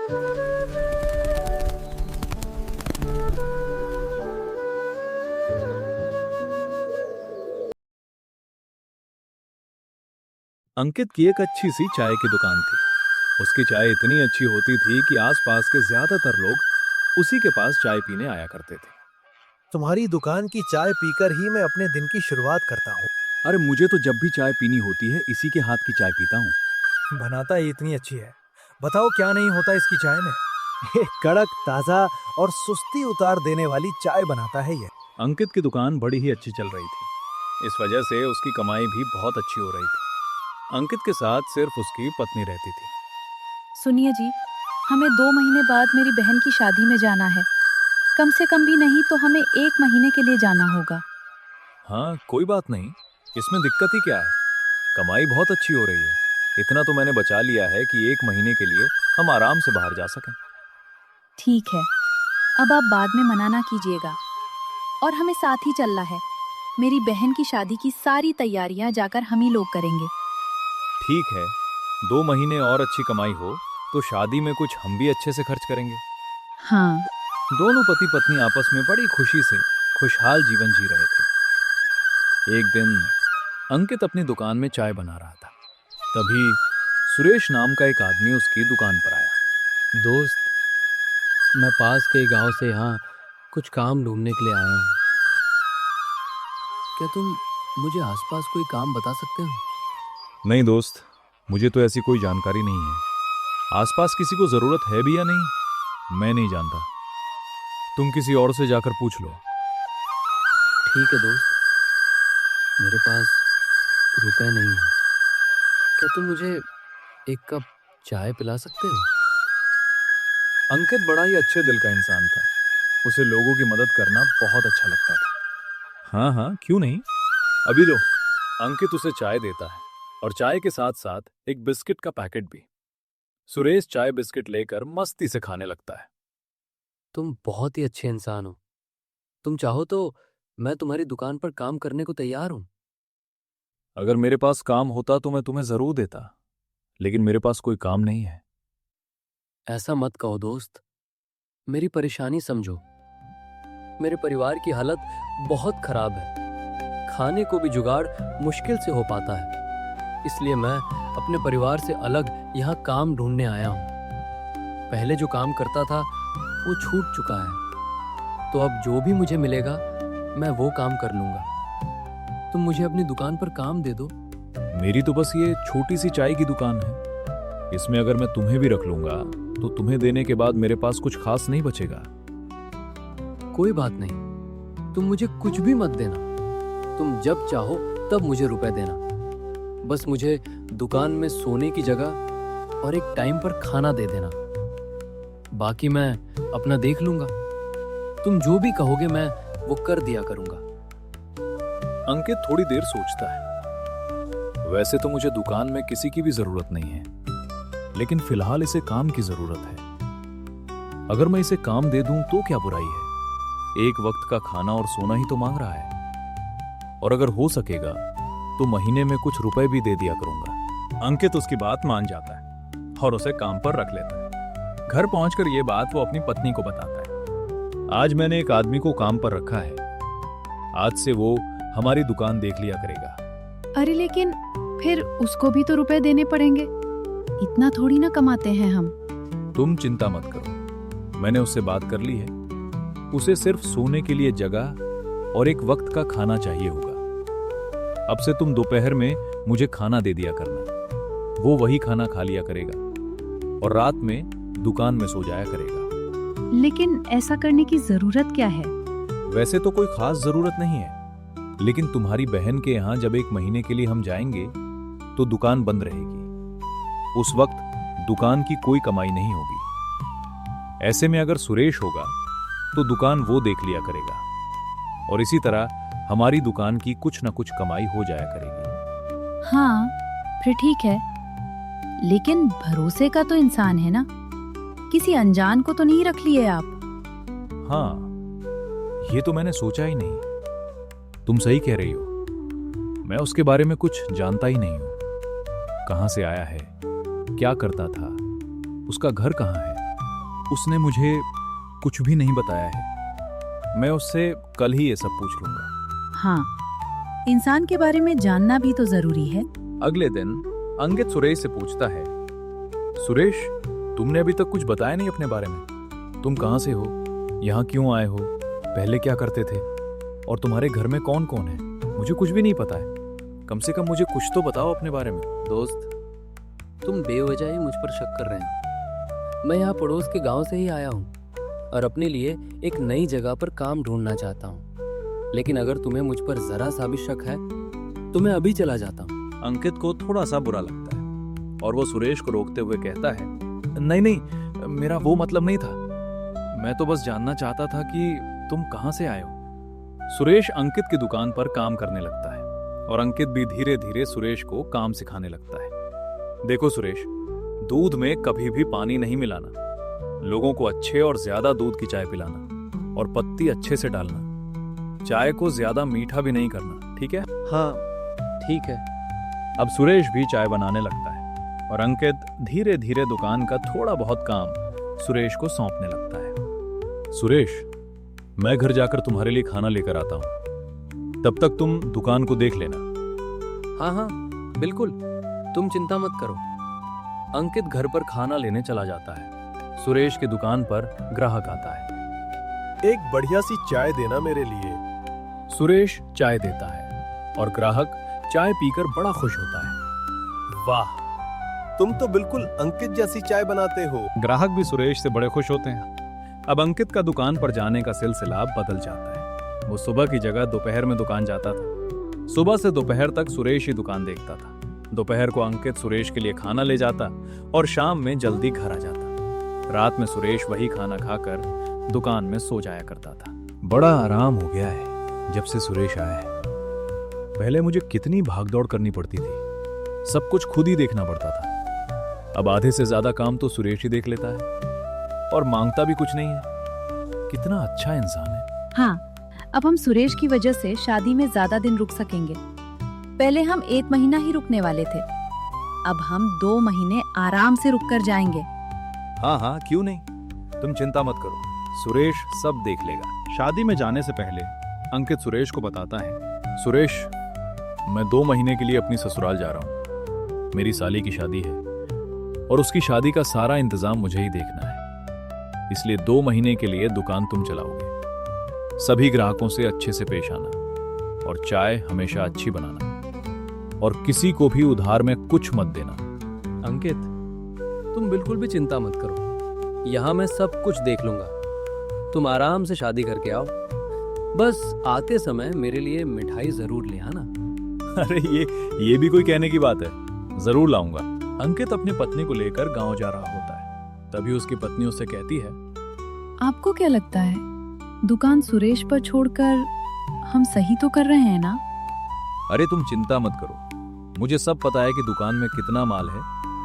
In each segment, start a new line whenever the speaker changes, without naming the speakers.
अंकित की एक अच्छी सी चाय की दुकान थी। उसकी चाय इतनी अच्छी होती थी कि आसपास के ज्यादातर लोग उसी के पास चाय पीने आया करते थे।
तुम्हारी दुकान की चाय पीकर ही मैं अपने दिन की शुरुआत करता हूँ।
अरे मुझे तो जब भी चाय पीनी होती है इसी के हाथ की चाय पीता हूँ।
बनाता ही इतनी अच्छी है। बताओ क्या नहीं होता इसकी चाय में। ये कड़क, ताजा और सुस्ती उतार देने वाली चाय बनाता है ये।
अंकित की दुकान बड़ी ही अच्छी चल रही थी। इस वजह से उसकी कमाई भी बहुत अच्छी हो रही थी। अंकित के साथ सिर्फ उसकी पत्नी रहती थी।
सुनिए जी, हमें 2 महीने बाद मेरी बहन की शादी में जाना है। कम से कम भी नहीं तो हमें 1 महीने के लिए जाना होगा।
हाँ, कोई बात नहीं, इसमें दिक्कत ही क्या है। कमाई बहुत अच्छी हो रही है। इतना तो मैंने बचा लिया है कि 1 महीने के लिए हम आराम से बाहर जा सकें।
ठीक है, अब आप बाद में मना ना कीजिएगा। और हमें साथ ही चलना है। मेरी बहन की शादी की सारी तैयारियां जाकर हम ही लोग करेंगे।
ठीक है, 2 महीने और अच्छी कमाई हो तो शादी में कुछ हम भी अच्छे से खर्च करेंगे।
हाँ।
दोनों पति पत्नी आपस में बड़ी खुशी से खुशहाल जीवन जी रहे थे। एक दिन अंकित अपनी दुकान में चाय बना रहा था। तभी सुरेश नाम का एक आदमी उसकी दुकान पर आया।
दोस्त, मैं पास के गांव से यहाँ कुछ काम ढूंढने के लिए आया हूँ। क्या तुम मुझे आसपास कोई काम बता सकते हो?
नहीं दोस्त, मुझे तो ऐसी कोई जानकारी नहीं है। आसपास किसी को जरूरत है भी या नहीं, मैं नहीं जानता। तुम किसी और से जाकर पूछ लो।
ठीक है दोस्त, मेरे पास रुपए नहीं है। क्या तुम मुझे एक कप चाय पिला सकते हो?
अंकित बड़ा ही अच्छे दिल का इंसान था। उसे लोगों की मदद करना बहुत अच्छा लगता था। हाँ हाँ, क्यों नहीं, अभी लो। अंकित उसे चाय देता है और चाय के साथ साथ एक बिस्किट का पैकेट भी। सुरेश चाय बिस्किट लेकर मस्ती से खाने लगता है।
तुम बहुत ही अच्छे इंसान हो। तुम चाहो तो मैं तुम्हारी दुकान पर काम करने को तैयार हूं।
अगर मेरे पास काम होता तो मैं तुम्हें जरूर देता, लेकिन मेरे पास कोई काम नहीं है।
ऐसा मत कहो दोस्त, मेरी परेशानी समझो। मेरे परिवार की हालत बहुत खराब है। खाने को भी जुगाड़ मुश्किल से हो पाता है। इसलिए मैं अपने परिवार से अलग यहाँ काम ढूंढने आया हूँ। पहले जो काम करता था वो छूट चुका है, तो अब जो भी मुझे मिलेगा मैं वो काम कर लूँगा। तुम मुझे अपनी दुकान पर काम दे दो।
मेरी तो बस ये छोटी सी चाय की दुकान है। इसमें अगर मैं तुम्हें भी रख लूंगा तो तुम्हें देने के बाद मेरे पास कुछ खास नहीं बचेगा।
कोई बात नहीं, तुम मुझे कुछ भी मत देना। तुम जब चाहो तब मुझे रुपए देना। बस मुझे दुकान में सोने की जगह और एक टाइम पर खाना दे देना। बाकी मैं अपना देख लूंगा। तुम जो भी कहोगे मैं वो कर दिया करूंगा।
अंकित थोड़ी देर सोचता है। वैसे तो मुझे दुकान में किसी की भी जरूरत नहीं है, लेकिन फिलहाल इसे काम की जरूरत है। अगर मैं इसे काम दे दूं तो क्या बुराई है। एक वक्त का खाना और सोना ही तो मांग रहा है। और अगर हो सकेगा तो महीने में कुछ रुपए भी दे दिया करूंगा। अंकित उसकी बात मान जाता है और उसे काम पर रख लेता है। घर पहुंचकर यह बात वो अपनी पत्नी को बताता है। आज मैंने एक आदमी को काम पर रखा है। आज से वो हमारी दुकान देख लिया करेगा।
अरे लेकिन फिर उसको भी तो रुपए देने पड़ेंगे। इतना थोड़ी ना कमाते हैं हम।
तुम चिंता मत करो, मैंने उससे बात कर ली है। उसे सिर्फ सोने के लिए जगह और एक वक्त का खाना चाहिए होगा। अब से तुम दोपहर में मुझे खाना दे दिया करना। वो वही खाना खा लिया करेगा और रात में दुकान में सो जाया करेगा।
लेकिन ऐसा करने की जरूरत क्या है?
वैसे तो कोई खास जरूरत नहीं है, लेकिन तुम्हारी बहन के यहाँ जब 1 महीने के लिए हम जाएंगे तो दुकान बंद रहेगी। उस वक्त दुकान की कोई कमाई नहीं होगी। ऐसे में अगर सुरेश होगा तो दुकान वो देख लिया करेगा और इसी तरह हमारी दुकान की कुछ न कुछ कमाई हो जाया करेगी।
हाँ, फिर ठीक है। लेकिन भरोसे का तो इंसान है ना, किसी अनजान को तो नहीं रख लिए आप?
हाँ, ये तो मैंने सोचा ही नहीं। तुम सही कह रही हो, मैं उसके बारे में कुछ जानता ही नहीं हूं। कहां से आया है, क्या करता था, उसका घर कहां है, उसने मुझे कुछ भी नहीं बताया है। मैं उससे कल ही ये सब पूछ लूंगा।
हाँ, इंसान के बारे में जानना भी तो जरूरी है।
अगले दिन अंकित सुरेश से पूछता है, सुरेश, तुमने अभी तक कुछ बताया नहीं अपने बारे में। तुम कहाँ से हो, यहाँ क्यों आए हो, पहले क्या करते थे, और तुम्हारे घर में कौन कौन है? मुझे कुछ भी नहीं पता है। कम से कम मुझे कुछ तो बताओ अपने बारे में।
दोस्त, तुम बेवजह ही मुझ पर शक कर रहे हो। मैं यहाँ पड़ोस के गांव से ही आया हूँ और अपने लिए एक नई जगह पर काम ढूंढना चाहता हूँ। लेकिन अगर तुम्हें मुझ पर जरा सा भी शक है तो मैं अभी चला जाता हूँ।
अंकित को थोड़ा सा बुरा लगता है और वो सुरेश को रोकते हुए कहता है, नहीं नहीं, मेरा वो मतलब नहीं था। मैं तो बस जानना चाहता था कि तुम कहाँ से आए हो। सुरेश अंकित की दुकान पर काम करने लगता है और अंकित भी धीरे धीरे सुरेश को काम सिखाने लगता है। देखो सुरेश, दूध में कभी भी पानी नहीं मिलाना, लोगों को अच्छे और ज्यादा दूध की चाय पिलाना और पत्ती अच्छे से डालना। चाय को ज्यादा मीठा भी नहीं करना, ठीक है?
हाँ, ठीक है।
अब सुरेश भी चाय बनाने लगता है और अंकित धीरे धीरे दुकान का थोड़ा बहुत काम सुरेश को सौंपने लगता है। सुरेश, मैं घर जाकर तुम्हारे लिए खाना लेकर आता हूं, तब तक तुम दुकान को देख लेना।
हाँ हाँ, बिल्कुल, तुम चिंता मत करो।
अंकित घर पर खाना लेने चला जाता है। सुरेश की दुकान पर ग्राहक आता है।
एक बढ़िया सी चाय देना मेरे लिए।
सुरेश चाय देता है और ग्राहक चाय पीकर बड़ा खुश होता है।
वाह, तुम तो बिल्कुल अंकित जैसी चाय बनाते हो।
ग्राहक भी सुरेश से बड़े खुश होते हैं। अब अंकित का दुकान पर जाने का सिलसिला बदल जाता है। वो सुबह की जगह दोपहर में दुकान जाता था। सुबह से दोपहर तक सुरेश ही दुकान देखता था। दोपहर को अंकित सुरेश के लिए खाना ले जाता और शाम में जल्दी घर आ जाता। रात में सुरेश वही खाना खाकर दुकान में सो जाया करता था। बड़ा आराम हो गया है जब से सुरेश आया है। पहले मुझे कितनी भागदौड़ करनी पड़ती थी, सब कुछ खुद ही देखना पड़ता था। अब आधे से ज्यादा काम तो सुरेश ही देख लेता है और मांगता भी कुछ नहीं है। कितना अच्छा इंसान है।
हाँ, अब हम सुरेश की वजह से शादी में ज्यादा दिन रुक सकेंगे। पहले हम 1 महीना ही रुकने वाले थे, अब हम 2 महीने आराम से रुक कर जाएंगे।
हाँ हाँ, क्यों नहीं, तुम चिंता मत करो, सुरेश सब देख लेगा। शादी में जाने से पहले अंकित सुरेश को बताता है, सुरेश, मैं 2 महीने के लिए अपनी ससुराल जा रहा हूँ। मेरी साली की शादी है और उसकी शादी का सारा इंतजाम मुझे ही देखना है, इसलिए 2 महीने के लिए दुकान तुम चलाओगे। सभी ग्राहकों से अच्छे से पेश आना और चाय हमेशा अच्छी बनाना और किसी को भी उधार में कुछ मत देना।
अंकित, तुम बिल्कुल भी चिंता मत करो, यहाँ मैं सब कुछ देख लूंगा। तुम आराम से शादी करके आओ, बस आते समय मेरे लिए मिठाई जरूर ले आना।
अरे ये भी कोई कहने की बात है, जरूर लाऊंगा। अंकित अपनी पत्नी को लेकर गांव जा रहा होता है। तभी उसकी पत्नी उससे कहती है,
आपको क्या लगता है, दुकान सुरेश पर छोड़कर हम सही तो कर रहे हैं ना?
अरे तुम चिंता मत करो, मुझे सब पता है कि दुकान में कितना माल है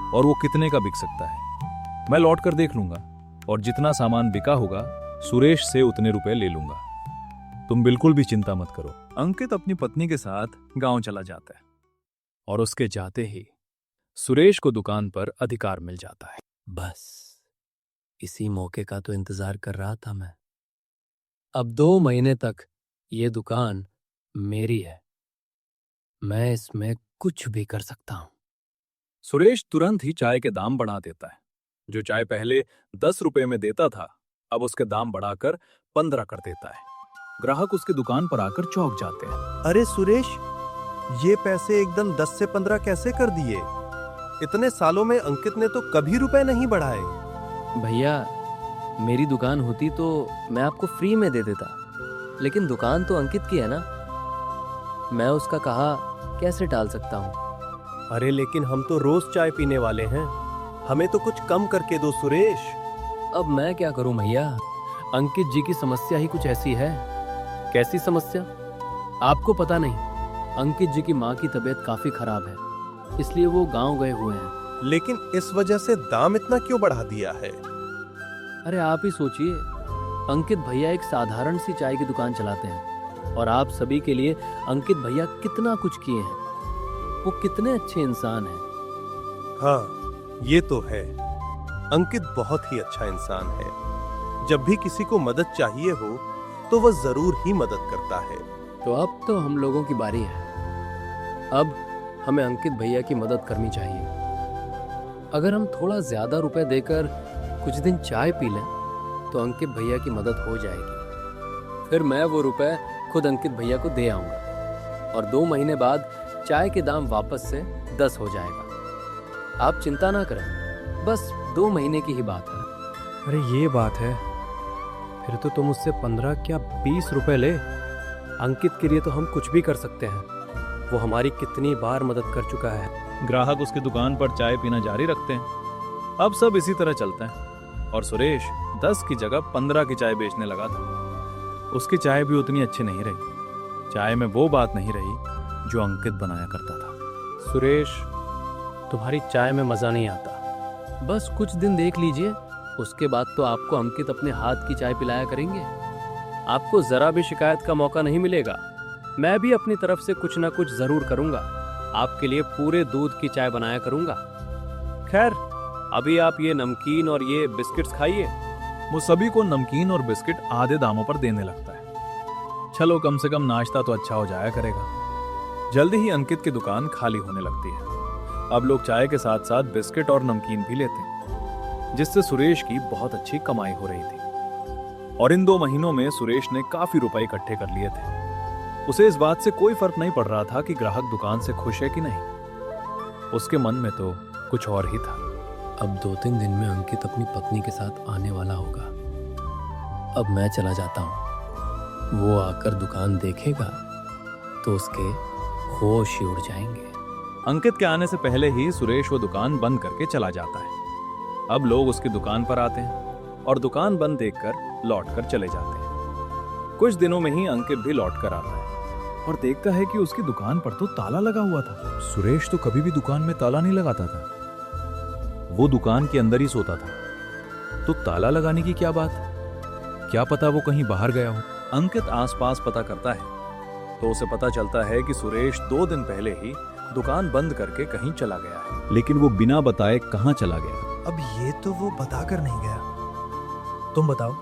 और वो कितने का बिक सकता है। मैं लौट कर देख लूंगा और जितना सामान बिका होगा सुरेश से उतने रुपए ले लूंगा। तुम बिल्कुल भी चिंता मत करो। अंकित अपनी पत्नी के साथ गांव चला जाता है और उसके जाते ही सुरेश को दुकान पर अधिकार मिल जाता है।
बस इसी मौके का तो इंतजार कर रहा था मैं। अब 2 महीने तक ये दुकान मेरी है, मैं इसमें कुछ भी कर सकता हूं।
सुरेश तुरंत ही चाय के दाम बढ़ा देता है। जो चाय पहले 10 रुपए में देता था, अब उसके दाम बढ़ाकर 15 कर देता है। ग्राहक उसकी दुकान पर आकर चौंक जाते हैं।
अरे सुरेश, ये पैसे एकदम 10 से 15 कैसे कर दिए? इतने सालों में अंकित ने तो कभी रुपए नहीं बढ़ाए।
भैया, मेरी दुकान होती तो मैं आपको फ्री में दे देता, लेकिन दुकान तो अंकित की है ना, मैं उसका कहा कैसे टाल सकता हूँ।
अरे लेकिन हम तो रोज चाय पीने वाले हैं, हमें तो कुछ कम करके दो सुरेश।
अब मैं क्या करूं भैया, अंकित जी की समस्या ही कुछ ऐसी है। कैसी समस्या? आपको पता नहीं, अंकित जी की माँ की तबीयत काफी खराब है, इसलिए वो गांव गए हुए हैं।
लेकिन इस वजह से दाम इतना क्यों बढ़ा दिया है?
अरे आप ही सोचिए, अंकित भैया एक साधारण सी चाय की दुकान चलाते हैं और आप सभी के लिए अंकित भैया कितना कुछ किए हैं। वो कितने अच्छे इंसान हैं।
हाँ, ये तो है। अंकित बहुत ही अच्छा इंसान है। जब भी किसी को मदद चाहिए हो तो वह जरूर ही मदद करता है।
तो अब तो हम लोगों की बारी है। अब हमें अंकित भैया की मदद करनी चाहिए। अगर हम थोड़ा ज्यादा रुपए देकर कुछ दिन चाय पी लें तो अंकित भैया की मदद हो जाएगी। फिर मैं वो रुपए खुद अंकित भैया को दे आऊंगा और 2 महीने बाद चाय के दाम वापस से 10 हो जाएगा। आप चिंता ना करें, बस 2 महीने की ही बात है।
अरे ये बात है, फिर तो तुम उससे 15 क्या 20 रुपए ले। अंकित के लिए तो हम कुछ भी कर सकते हैं। वो हमारी कितनी बार मदद कर चुका है।
ग्राहक उसकी दुकान पर चाय पीना जारी रखते हैं। अब सब इसी तरह चलते हैं और सुरेश 10 की जगह 15 की चाय बेचने लगा था। उसकी चाय भी उतनी अच्छी नहीं रही। चाय में वो बात नहीं रही जो अंकित बनाया करता था।
सुरेश, तुम्हारी चाय में मजा नहीं आता।
बस कुछ दिन देख लीजिए, उसके बाद तो आपको अंकित अपने हाथ की चाय पिलाया करेंगे। आपको जरा भी शिकायत का मौका नहीं मिलेगा। मैं भी अपनी तरफ से कुछ ना कुछ जरूर करूंगा। आपके लिए पूरे दूध की चाय बनाया करूंगा। खैर, अभी आप ये नमकीन और ये बिस्किट्स खाइए।
वो सभी को नमकीन और बिस्किट आधे दामों पर देने लगता है। चलो, कम से कम नाश्ता तो अच्छा हो जाया करेगा। जल्दी ही अंकित की दुकान खाली होने लगती है। अब लोग चाय के साथ साथ बिस्किट और नमकीन भी लेते हैं, जिससे सुरेश की बहुत अच्छी कमाई हो रही थी। और इन 2 महीनों में सुरेश ने काफी रुपए इकट्ठे कर लिए थे। उसे इस बात से कोई फर्क नहीं पड़ रहा था कि ग्राहक दुकान से खुश है कि नहीं। उसके मन में तो कुछ और ही था।
अब 2-3 दिन में अंकित अपनी पत्नी के साथ आने वाला होगा। अब मैं चला जाता हूँ। वो आकर दुकान देखेगा तो उसके होश ही उड़ जाएंगे।
अंकित के आने से पहले ही सुरेश वो दुकान बंद करके चला जाता है। अब लोग उसकी दुकान पर आते हैं और दुकान बंद देखकर लौट कर चले जाते हैं। कुछ दिनों में ही अंकित भी लौट कर आता है और देखता है कि उसकी दुकान पर तो ताला लगा हुआ था। सुरेश तो कभी भी दुकान में ताला नहीं लगाता था। वो दुकान के अंदर ही सोता था, तो ताला लगाने की क्या बात? क्या पता वो कहीं बाहर गया हो। अंकित आसपास पता करता है तो उसे पता चलता है कि सुरेश 2 दिन पहले ही दुकान बंद करके कहीं चला गया है। लेकिन वो बिना बताए कहां चला गया?
अब ये तो वो बताकर नहीं गया। तुम बताओ,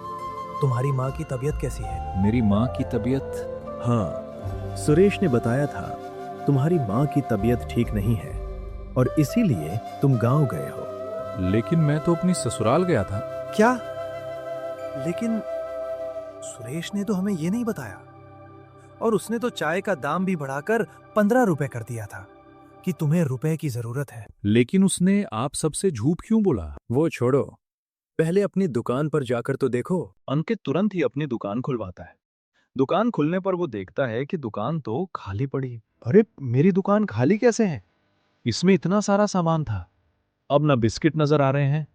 तुम्हारी माँ की तबीयत कैसी है?
मेरी माँ की तबीयत?
हाँ, सुरेश ने बताया था तुम्हारी माँ की तबीयत ठीक नहीं है और इसीलिए तुम गांव गए हो।
लेकिन मैं तो अपनी ससुराल गया था।
क्या? लेकिन सुरेश ने तो हमें ये नहीं बताया। और उसने तो चाय का दाम भी बढ़ाकर 15 रुपए कर दिया था कि तुम्हें रुपए की जरूरत है।
लेकिन उसने आप सबसे झूठ क्यों बोला?
वो छोड़ो, पहले अपनी दुकान पर जाकर तो देखो।
अंकित तुरंत ही अपनी दुकान खुलवाता है। दुकान खुलने पर वो देखता है कि दुकान तो खाली पड़ी है। अरे, मेरी दुकान खाली कैसे है? इसमें इतना सारा सामान था। अब ना बिस्किट नजर आ रहे हैं,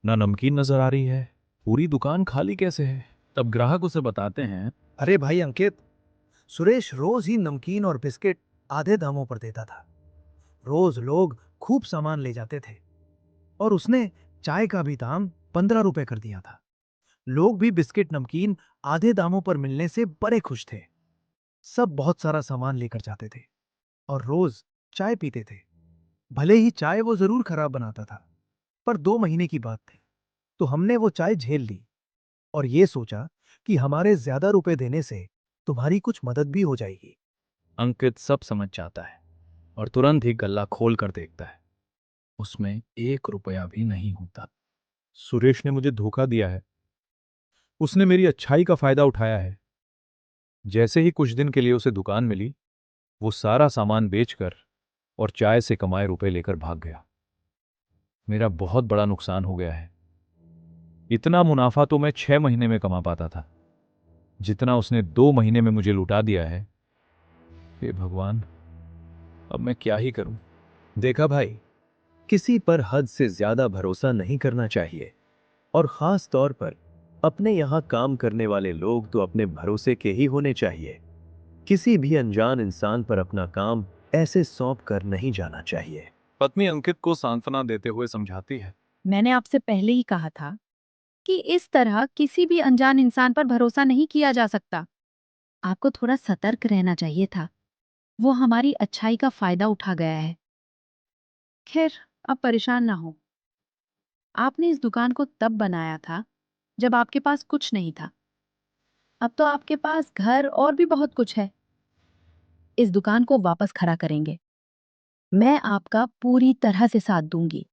ना नमकीन नजर आ रही है। पूरी दुकान खाली कैसे है? तब ग्राहक उसे बताते हैं,
अरे भाई अंकित, सुरेश रोज ही नमकीन और बिस्किट आधे दामों पर देता था। रोज लोग खूब सामान ले जाते थे और उसने चाय का भी दाम 15 रुपए कर दिया था। लोग भी बिस्किट नमकीन आधे दामों पर मिलने से बड़े खुश थे। सब बहुत सारा सामान लेकर जाते थे और रोज चाय पीते थे। भले ही चाय वो जरूर खराब बनाता था, पर 2 महीने की बात थी तो हमने वो चाय झेल ली और ये सोचा कि हमारे ज्यादा रुपए देने से तुम्हारी कुछ मदद भी हो जाएगी।
अंकित सब समझ जाता है और तुरंत ही गल्ला खोल कर देखता है। उसमें 1 रुपया भी नहीं होता। सुरेश ने मुझे धोखा दिया है। उसने मेरी अच्छाई का फायदा उठाया है। जैसे ही कुछ दिन के लिए उसे दुकान मिली, वो सारा सामान बेचकर और चाय से कमाए रुपए लेकर भाग गया। मेरा बहुत बड़ा नुकसान हो गया है। इतना मुनाफा तो मैं 6 महीने में कमा पाता था, जितना उसने 2 महीने में मुझे लुटा दिया है। हे भगवान, अब मैं क्या ही करूं?
देखा भाई, किसी पर हद से ज्यादा भरोसा नहीं करना चाहिए और खास तौर पर अपने यहाँ काम करने वाले लोग तो अपने भरोसे के ही होने चाहिए। किसी भी अनजान इंसान पर अपना काम ऐसे सौंप कर नहीं जाना चाहिए।
पत्नी अंकित को सांत्वना देते हुए समझाती है,
मैंने आपसे पहले ही कहा था कि इस तरह किसी भी अनजान इंसान पर भरोसा नहीं किया जा सकता। आपको थोड़ा सतर्क रहना चाहिए था। वो हमारी अच्छाई का फायदा उठा गया है। खैर, अब परेशान ना हो। आपने इस दुकान को तब बनाया था जब आपके पास कुछ नहीं था। अब तो आपके पास घर और भी बहुत कुछ है। इस दुकान को वापस खड़ा करेंगे। मैं आपका पूरी तरह से साथ दूंगी।